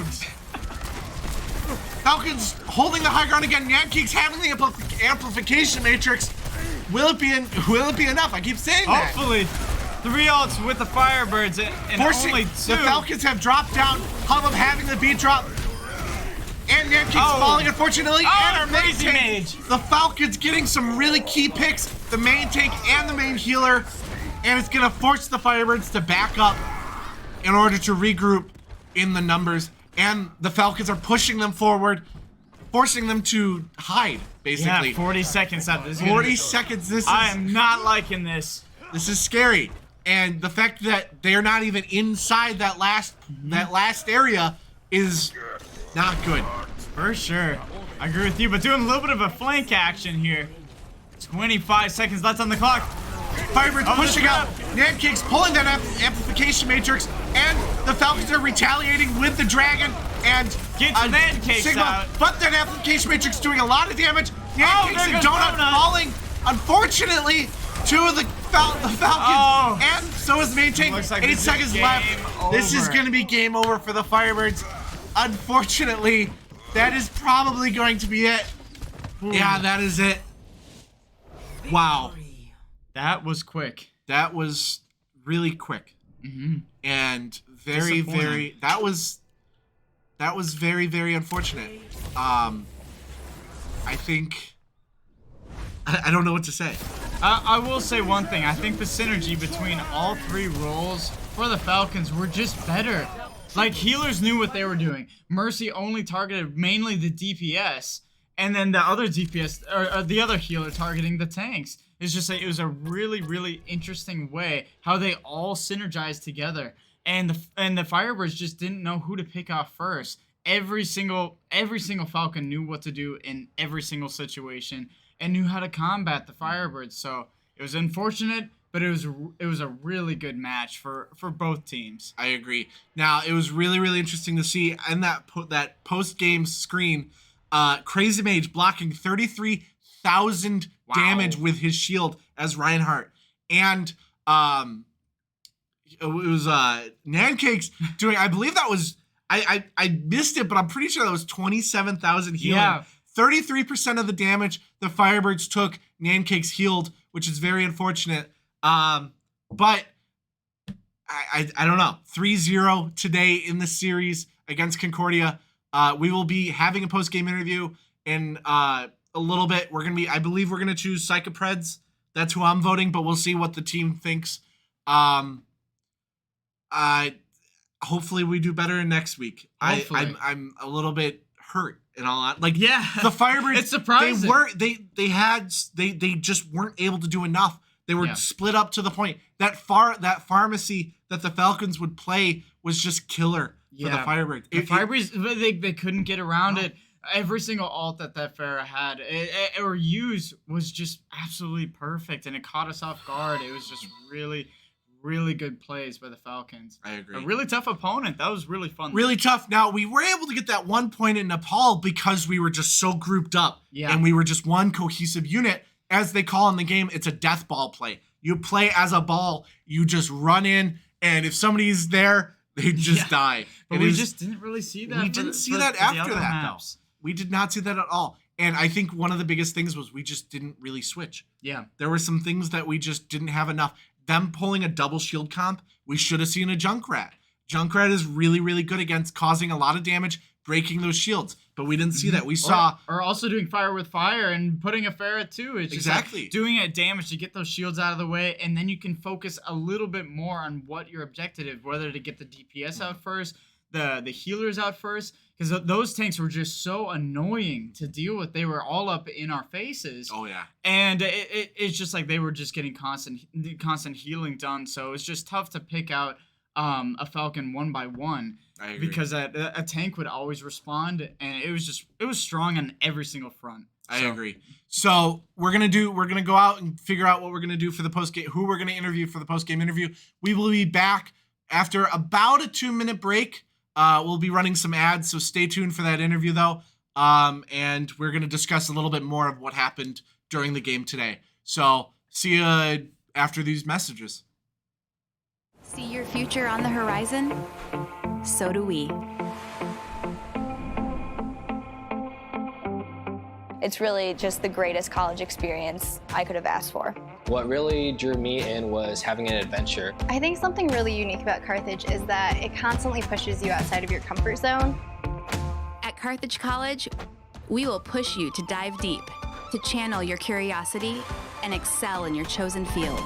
Falcons holding the high ground again. NECC having the amplification matrix. Will it be enough? I keep saying that. Hopefully. 3 ults with the Firebirds and only 2. The Falcons have dropped down. Hubbub having the beat drop. And NECC's falling, unfortunately. And our main crazy tank, mage. the Falcons getting some really key picks. The main tank and the main healer. And it's going to force the Firebirds to back up in order to regroup in the numbers. And the Falcons are pushing them forward, forcing them to hide, basically. Yeah, 40 seconds out. This is 40 seconds. I am not liking this. This is scary. And the fact that they're not even inside that last area is not good. For sure. I agree with you, but doing a little bit of a flank action here. 25 seconds left on the clock. Firebirds pushing up. NECC's pulling that amplification matrix, and the Falcons are retaliating with the dragon and Get the NECC Sigma, out. but that amplification matrix doing a lot of damage. NECC and Donut falling, unfortunately, to the Falcons, and so is main tank. Looks like 8 seconds left. This is going to be game over for the Firebirds. Unfortunately, that is probably going to be it. Yeah, that is it. Wow. That was quick. That was really quick. And very, very, that was very, very unfortunate. I think, I don't know what to say. I will say one thing. I think the synergy between all three roles for the Falcons were just better. Like, healers knew what they were doing. Mercy only targeted mainly the DPS, and then the other DPS, or the other healer targeting the tanks. It's just like, it was a really, really interesting way how they all synergized together. And the Firebirds just didn't know who to pick off first. Every single Falcon knew what to do in every single situation and knew how to combat the Firebirds. So it was unfortunate, but it was a really good match for both teams. I agree. Now, it was really, really interesting to see in that post-game screen, Crazy Mage blocking 33,000 damage with his shield as Reinhardt. And it was NECC's doing, I believe that was, I missed it, but I'm pretty sure that was 27,000 healing. Yeah. 33% of the damage the Firebirds took, NECC's healed, which is very unfortunate. But I don't know. 3-0 today in the series against Concordia. We will be having a post-game interview in a little bit. I believe we're gonna choose Psychopreds. That's who I'm voting, but we'll see what the team thinks. Hopefully we do better next week. I'm a little bit hurt and all that. Like, yeah, the Firebirds, it's surprising. They just weren't able to do enough. They were split up to the point that pharmacy that the Falcons would play was just killer for the Firebirds. The Firebirds, they couldn't get around it. Every single ult that Pharah had or used was just absolutely perfect, and it caught us off guard. It was just really, really good plays by the Falcons. I agree. A really tough opponent. That was really fun. Really tough. Now, we were able to get that 1 point in Nepal because we were just so grouped up. Yeah. And we were just one cohesive unit. As they call in the game, it's a death ball play. You play as a ball. You just run in, and if somebody's there, they just die. But we just didn't really see that. We didn't see that after that, though. We did not see that at all. And I think one of the biggest things was we just didn't really switch. Yeah. There were some things that we just didn't have enough. Them pulling a double shield comp, we should have seen a Junkrat. Junkrat is really, really good against causing a lot of damage, breaking those shields. But we didn't see that. We saw... Or also doing fire with fire and putting a Pharah too. It's just exactly. Like doing it damage to get those shields out of the way, and then you can focus a little bit more on what your objective is, whether to get the DPS out first, the healers out first, because those tanks were just so annoying to deal with. They were all up in our faces. Oh yeah. And it's just like they were just getting constant healing done. So it's just tough to pick out a Falcon one by one. I agree. Because a tank would always respond, and it was strong on every single front. I agree. So we're gonna go out and figure out what we're gonna do for the post game, who we're gonna interview for the post game interview. We will be back after about a 2-minute break. We'll be running some ads, so stay tuned for that interview though. And we're gonna discuss a little bit more of what happened during the game today. So see you after these messages. See your future on the horizon? So do we. It's really just the greatest college experience I could have asked for. What really drew me in was having an adventure. I think something really unique about Carthage is that it constantly pushes you outside of your comfort zone. At Carthage College, we will push you to dive deep, to channel your curiosity and excel in your chosen field.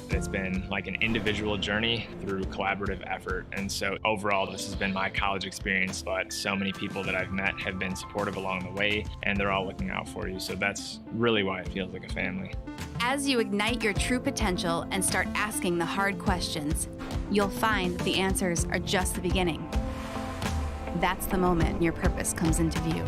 It's been like an individual journey through collaborative effort. And so overall, this has been my college experience, but so many people that I've met have been supportive along the way, and they're all looking out for you. So that's really why it feels like a family. As you ignite your true potential and start asking the hard questions, you'll find the answers are just the beginning. That's the moment your purpose comes into view.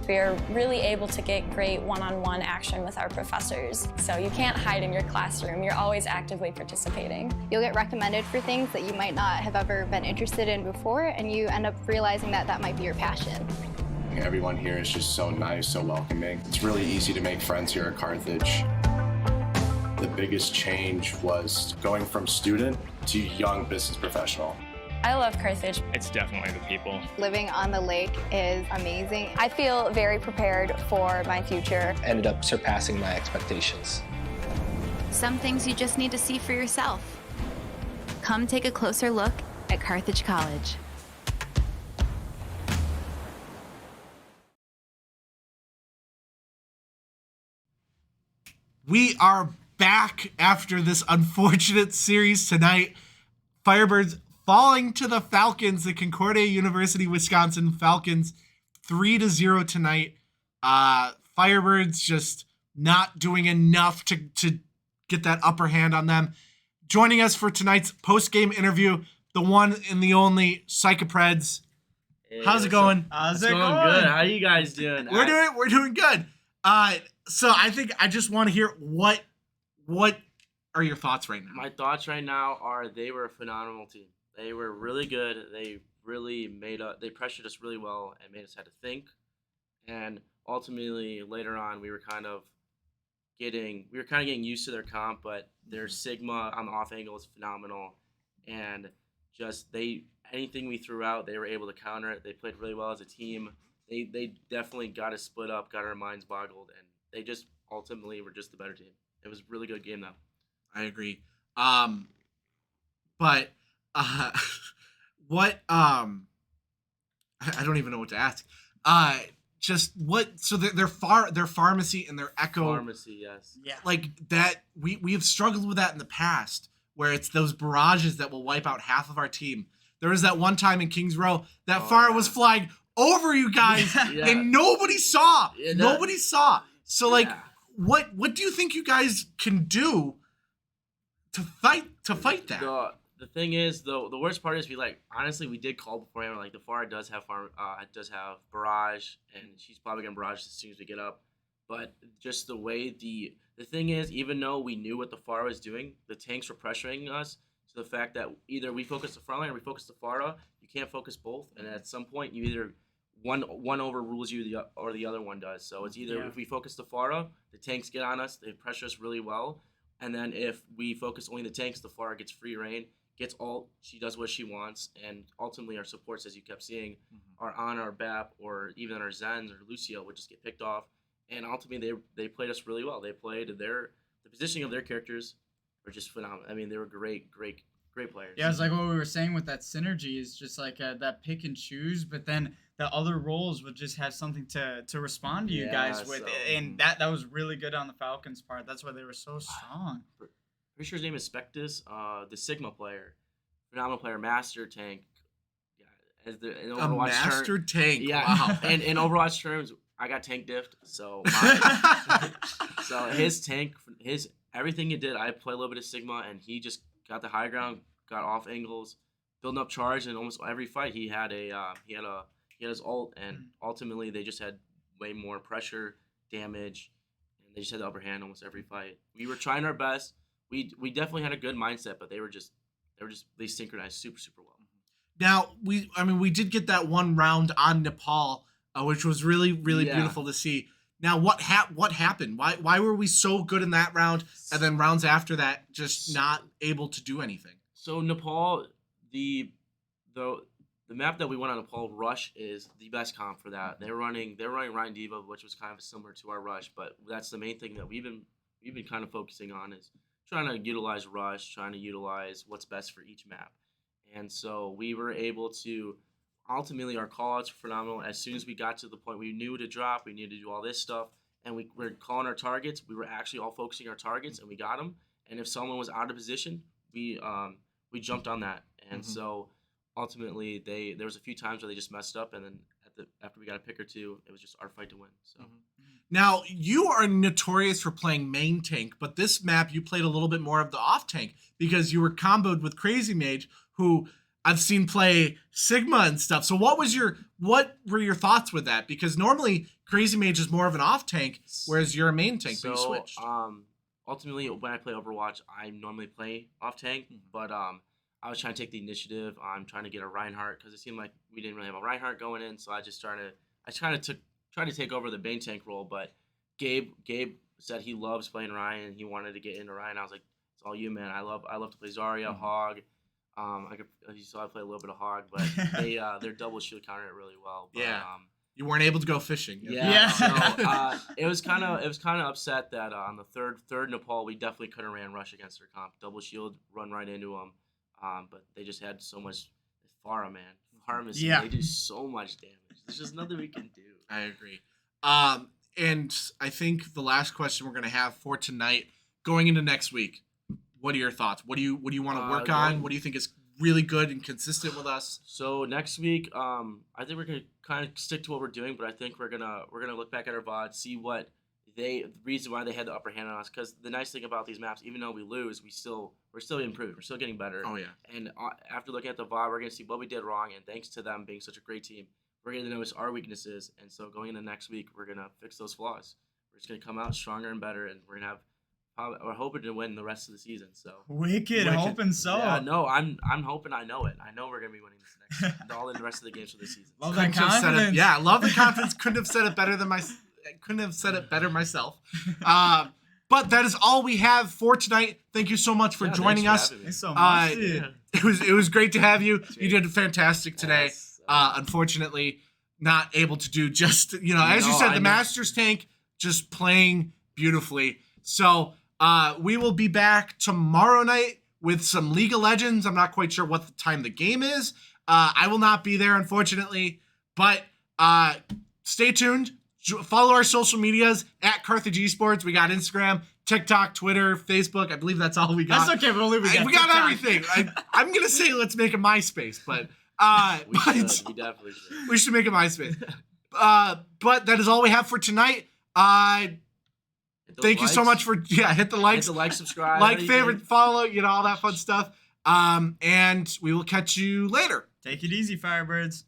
We are really able to get great one-on-one action with our professors. So you can't hide in your classroom. You're always actively participating. You'll get recommended for things that you might not have ever been interested in before, and you end up realizing that that might be your passion. Everyone here is just so nice, so welcoming. It's really easy to make friends here at Carthage. The biggest change was going from student to young business professional. I love Carthage. It's definitely the people. Living on the lake is amazing. I feel very prepared for my future. Ended up surpassing my expectations. Some things you just need to see for yourself. Come take a closer look at Carthage College. We are back after this unfortunate series tonight. Firebirds falling to the Falcons, the Concordia University, Wisconsin Falcons, 3-0 tonight. Firebirds just not doing enough to get that upper hand on them. Joining us for tonight's post-game interview, the one and the only Psychopreds. Hey, How's it going? How's It's it going going? good. How you guys doing? We're doing good. So I think I just want to hear what are your thoughts right now? My thoughts right now are they were a phenomenal team. They were really good. They really they pressured us really well and made us have to think. And ultimately, later on, we were kind of getting used to their comp, but their Sigma on the off angle is phenomenal. And just anything we threw out, they were able to counter it. They played really well as a team. They definitely got us split up, got our minds boggled, and they just ultimately were just the better team. It was a really good game, though. I agree. But what I don't even know what to ask. Just what? So their pharmacy and their echo Pharmacy, yes. Yeah. like that. We have struggled with that in the past, where it's those barrages that will wipe out half of our team. There was that one time in Kings Row that fire was flying over you guys, Yeah. and nobody saw. Yeah, Nobody saw. So like, Yeah. what do you think you guys can do to fight that? The thing is, though, the worst part is honestly, we did call beforehand. Like the FAR does have barrage, and she's probably gonna barrage as soon as we get up. But just the way the thing is, even though we knew what the FAR was doing, the tanks were pressuring us to the fact that either we focus the front line or we focus the FARA. You can't focus both, and at some point, you either one overrules you, or the other one does. So it's either if we focus the FARA, the tanks get on us, they pressure us really well, and then if we focus only the tanks, the FARA gets free reign. Gets ult, she does what she wants, and ultimately our supports, as you kept seeing, are on our BAP or even on our Zens or Lucio would just get picked off. And ultimately they played us really well. They played the positioning of their characters were just phenomenal. I mean, they were great players. Yeah, it's like what we were saying with that synergy is just like that pick and choose, but then the other roles would just have something to respond to you guys with, and that was really good on the Falcons' part. That's why they were so strong. Pretty sure his name is Spectus, the Sigma player, phenomenal player, master tank. Yeah, in Overwatch master tank. Yeah, wow. And in Overwatch terms, I got tank diffed, so so his tank, everything he did, I play a little bit of Sigma, and he just got the high ground, got off angles, building up charge, and almost every fight he had his ult, and ultimately they just had way more pressure, damage, and they just had the upper hand almost every fight. We were trying our best. We definitely had a good mindset, but they synchronized super well. Now we did get that one round on Nepal, which was really beautiful to see. Now what happened? Why were we so good in that round, and then rounds after that just not able to do anything? So Nepal, the the map that we went on to Paul Rush is the best comp for that. They're running Ryan Diva, which was kind of similar to our Rush, but that's the main thing that we've been kind of focusing on is trying to utilize Rush, trying to utilize what's best for each map. And so we were able to ultimately our callouts were phenomenal. As soon as we got to the point we knew to drop, we needed to do all this stuff, and we were calling our targets. We were actually all focusing our targets, and we got them. And if someone was out of position, we jumped on that. And so ultimately, there was a few times where they just messed up, and then after we got a pick or two, it was just our fight to win. So. Now, you are notorious for playing main tank, but this map you played a little bit more of the off tank because you were comboed with Crazy Mage, who I've seen play Sigma and stuff. So what were your thoughts with that? Because normally Crazy Mage is more of an off tank, whereas you're a main tank, but you switched. Ultimately, when I play Overwatch, I normally play off tank, but I was trying to take the initiative. I'm trying to get a Reinhardt because it seemed like we didn't really have a Reinhardt going in, so I tried to take over the main tank role. But Gabe said he loves playing Ryan and he wanted to get into Ryan. I was like, it's all you, man. I love to play Zarya, Hog. You saw I play a little bit of Hog, but their double shield countered it really well. But, you weren't able to go fishing. Yeah. So it was kind of upset that on the third Nepal we definitely couldn't ran Rush against their comp. Double shield, run right into them. But they just had so much. Pharah, man. Pharmacy, they do so much damage. There's just nothing we can do. I agree. And I think the last question we're gonna have for tonight, going into next week, what are your thoughts? What do you want to work on? What do you think is really good and consistent with us? So next week, I think we're gonna kind of stick to what we're doing, but I think we're gonna look back at our VOD, see what the reason why they had the upper hand on us. Because the nice thing about these maps, even though we lose, we're still improving. We're still getting better. Oh yeah. And after looking at the VOD, we're gonna see what we did wrong, and thanks to them being such a great team, we're gonna notice our weaknesses. And so going into next week, we're gonna fix those flaws. We're just gonna come out stronger and better, and we're gonna have. We're hoping to win the rest of the season. So wicked. Hoping so. Yeah, no, I'm hoping. I know it. I know we're gonna be winning this next all the rest of the games for this season. Love that confidence. Yeah, love the confidence. Couldn't have said it better than couldn't have said it better myself. But that is all we have for tonight. Thank you so much for joining us. Thanks so much. It was great to have you. You did fantastic today. Yes. Unfortunately, not able to do just as you said, the Masters tank just playing beautifully. So we will be back tomorrow night with some League of Legends. I'm not quite sure what the time the game is. I will not be there, unfortunately. But stay tuned. Follow our social medias at Carthage Esports. We got Instagram, TikTok, Twitter, Facebook. I believe that's all we got. That's okay, but only we got everything. I'm gonna say let's make a MySpace, but we definitely should. We should make a MySpace. But that is all we have for tonight. Thank you so much for hit the likes, subscribe, favorite, follow, all that fun stuff. And we will catch you later. Take it easy, Firebirds.